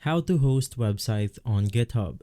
How to host websites on GitHub.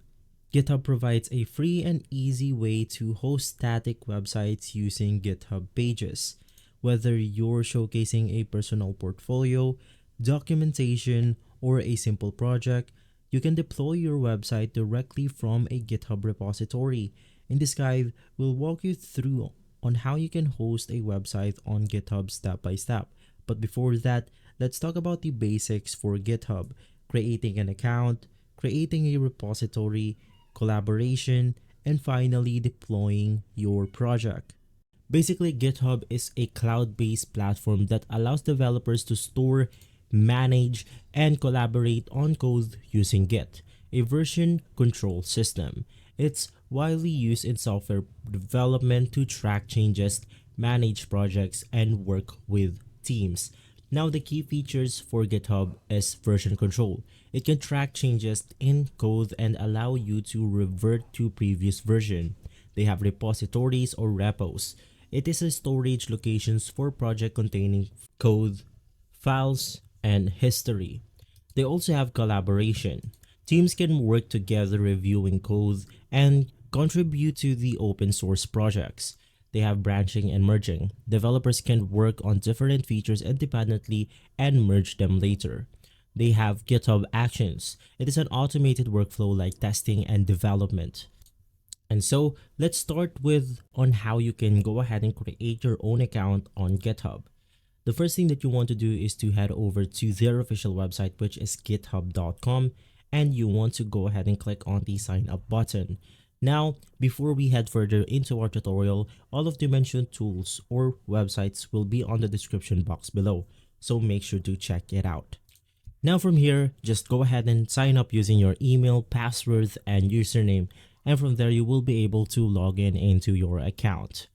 GitHub provides a free and easy way to host static websites using GitHub pages. Whether you're showcasing a personal portfolio, documentation, or a simple project, you can deploy your website directly from a GitHub repository. In this guide, we'll walk you through on how you can host a website on GitHub step by step. But before that, let's talk about the basics for GitHub: creating an account, creating a repository, collaboration, and finally deploying your project. Basically, GitHub is a cloud-based platform that allows developers to store, manage, and collaborate on code using Git, a version control system. It's widely used in software development to track changes, manage projects, and work with teams. Now, the key features for GitHub is version control. It can track changes in code and allow you to revert to previous version. They have repositories or repos. It is a storage locations for project containing code, files, and history. They also have collaboration. Teams can work together reviewing code and contribute to the open source projects. They have branching and merging. Developers can work on different features independently and merge them later. They have GitHub Actions. It is an automated workflow like testing and development. And so let's start with on how you can go ahead and create your own account on GitHub. The first thing that you want to do is to head over to their official website, which is github.com, and you want to go ahead and click on the sign up button. Now, before we head further into our tutorial, all of the mentioned tools or websites will be on the description box below, so make sure to check it out. Now from here, just go ahead and sign up using your email, password, and username, and from there you will be able to log in into your account.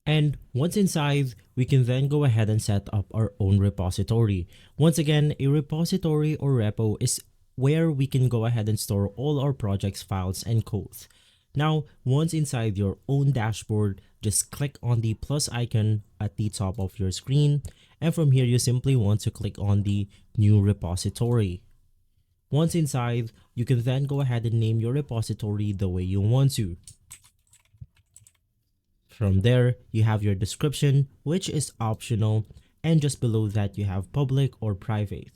And once inside, we can then go ahead and set up our own repository. Once again, a repository or repo is where we can go ahead and store all our projects, files, and code. Now, once inside your own dashboard, just click on the plus icon at the top of your screen, and from here you simply want to click on the new repository. Once inside, you can then go ahead and name your repository the way you want to. From there, you have your description, which is optional, and just below that you have public or private.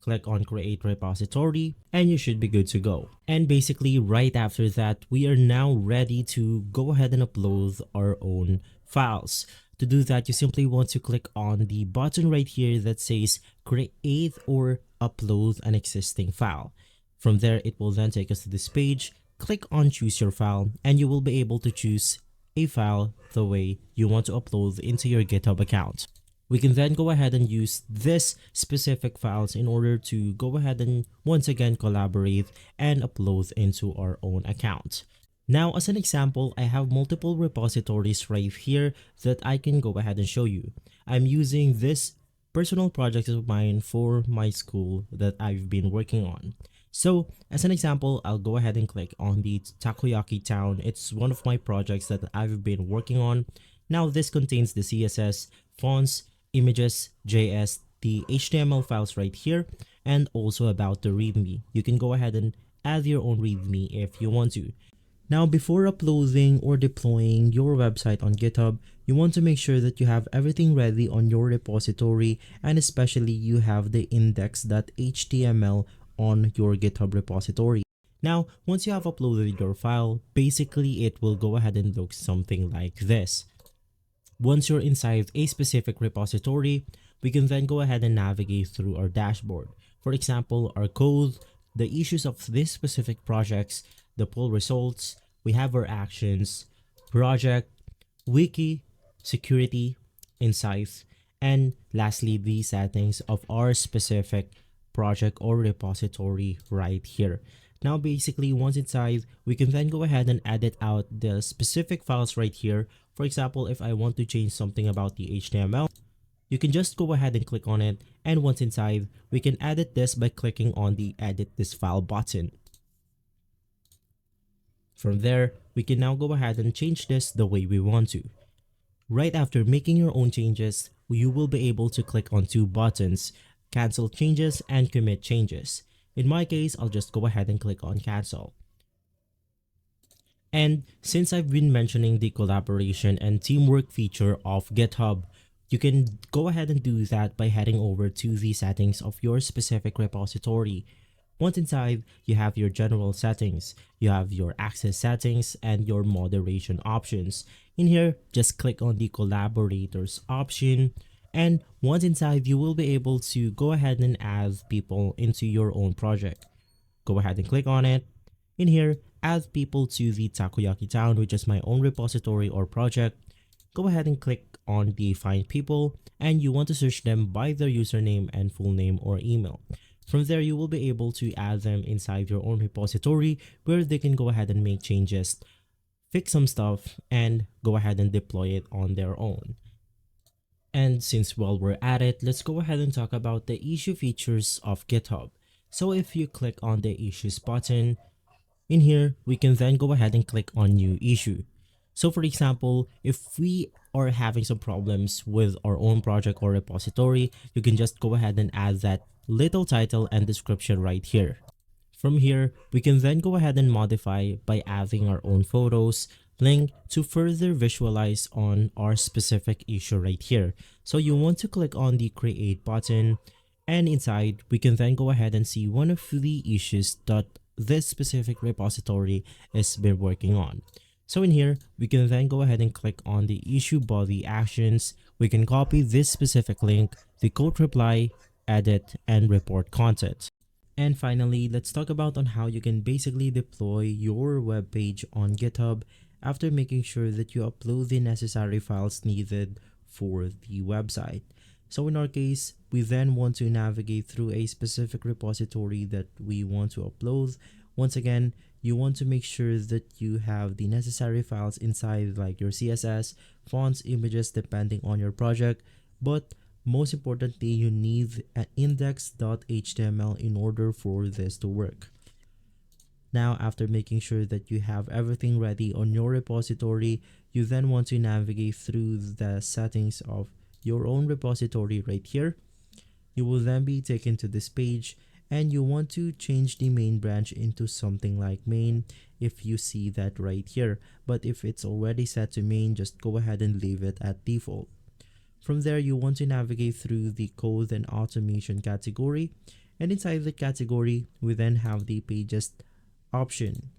Click on create repository and you should be good to go. And basically right after that, we are now ready to go ahead and upload our own files. To do that, you simply want to click on the button right here that says create or upload an existing file. From there, it will then take us to this page. Click on choose your file and you will be able to choose a file the way you want to upload into your GitHub account. We can then go ahead and use this specific files in order to go ahead and once again collaborate and upload into our own account. Now, as an example, I have multiple repositories right here that I can go ahead and show you. I'm using this personal project of mine for my school that I've been working on. So as an example, I'll go ahead and click on the Takoyaki Town. It's one of my projects that I've been working on. Now this contains the CSS, fonts, images, JS, the HTML files right here, and also about the README. You can go ahead and add your own README if you want to. Now, before uploading or deploying your website on GitHub, you want to make sure that you have everything ready on your repository, and especially you have the index.html on your GitHub repository. Now, once you have uploaded your file, basically it will go ahead and look something like this. Once you're inside a specific repository, we can then go ahead and navigate through our dashboard. For example, our code, the issues of these specific projects, the pull results, we have our actions, project, wiki, security, insights, and lastly, the settings of our specific project or repository right here. Now basically once inside, we can then go ahead and edit out the specific files right here. For example, if I want to change something about the HTML, you can just go ahead and click on it, and once inside, we can edit this by clicking on the edit this file button. From there, we can now go ahead and change this the way we want to. Right after making your own changes, you will be able to click on two buttons, cancel changes and commit changes. In my case, I'll just go ahead and click on cancel. And since I've been mentioning the collaboration and teamwork feature of GitHub, you can go ahead and do that by heading over to the settings of your specific repository. Once inside, you have your general settings, you have your access settings, and your moderation options. In here, just click on the collaborators option, and once inside, you will be able to go ahead and add people into your own project. Go ahead and click on it. In here, add people to the Takoyaki Town, which is my own repository or project. Go ahead and click on the find people, and you want to search them by their username and full name or email. From there, you will be able to add them inside your own repository where they can go ahead and make changes, fix some stuff, and go ahead and deploy it on their own. And since while we're at it, let's go ahead and talk about the issue features of GitHub. So if you click on the issues button, in here, we can then go ahead and click on new issue. So for example, if we are having some problems with our own project or repository, you can just go ahead and add that little title and description right here. From here, we can then go ahead and modify by adding our own photos, link to further visualize on our specific issue right here. So you want to click on the create button, and inside, we can then go ahead and see one of the issues that this specific repository has been working on. So in here, we can then go ahead and click on the issue body actions. We can copy this specific link, the code reply, edit, and report content. And finally, let's talk about on how you can basically deploy your web page on GitHub after making sure that you upload the necessary files needed for the website. So in our case, we then want to navigate through a specific repository that we want to upload. Once again, you want to make sure that you have the necessary files inside, like your CSS, fonts, images, depending on your project. But most importantly, you need an index.html in order for this to work. Now, after making sure that you have everything ready on your repository, you then want to navigate through the settings of your own repository right here. You will then be taken to this page, and you want to change the main branch into something like main if you see that right here. But if it's already set to main, just go ahead and leave it at default. From there, you want to navigate through the code and automation category, and inside the category, we then have the pages option.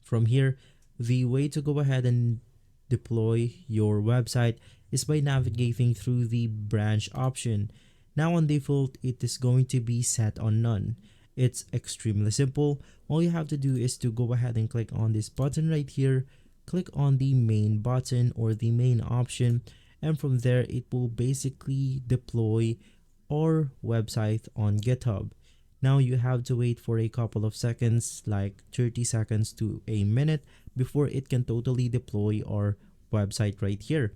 From here, the way to go ahead and deploy your website is by navigating through the branch option. Now on default, it is going to be set on none. It's extremely simple. All you have to do is to go ahead and click on this button right here, click on the main button or the main option, and from there it will basically deploy our website on GitHub. Now you have to wait for a couple of seconds, like 30 seconds to a minute, before it can totally deploy our website right here.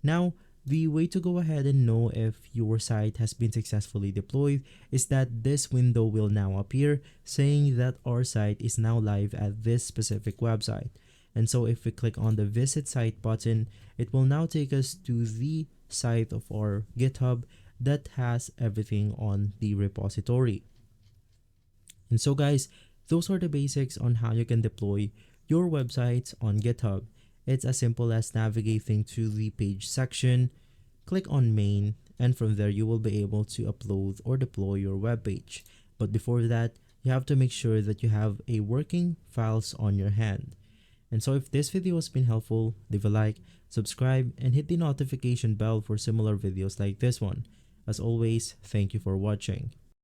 Now, the way to go ahead and know if your site has been successfully deployed is that this window will now appear saying that our site is now live at this specific website. And so if we click on the visit site button, it will now take us to the site of our GitHub that has everything on the repository. And so guys, those are the basics on how you can deploy your websites on GitHub. It's as simple as navigating to the page section, click on main, and from there you will be able to upload or deploy your web page. But before that, you have to make sure that you have a working files on your hand. And so if this video has been helpful, leave a like, subscribe, and hit the notification bell for similar videos like this one. As always, thank you for watching.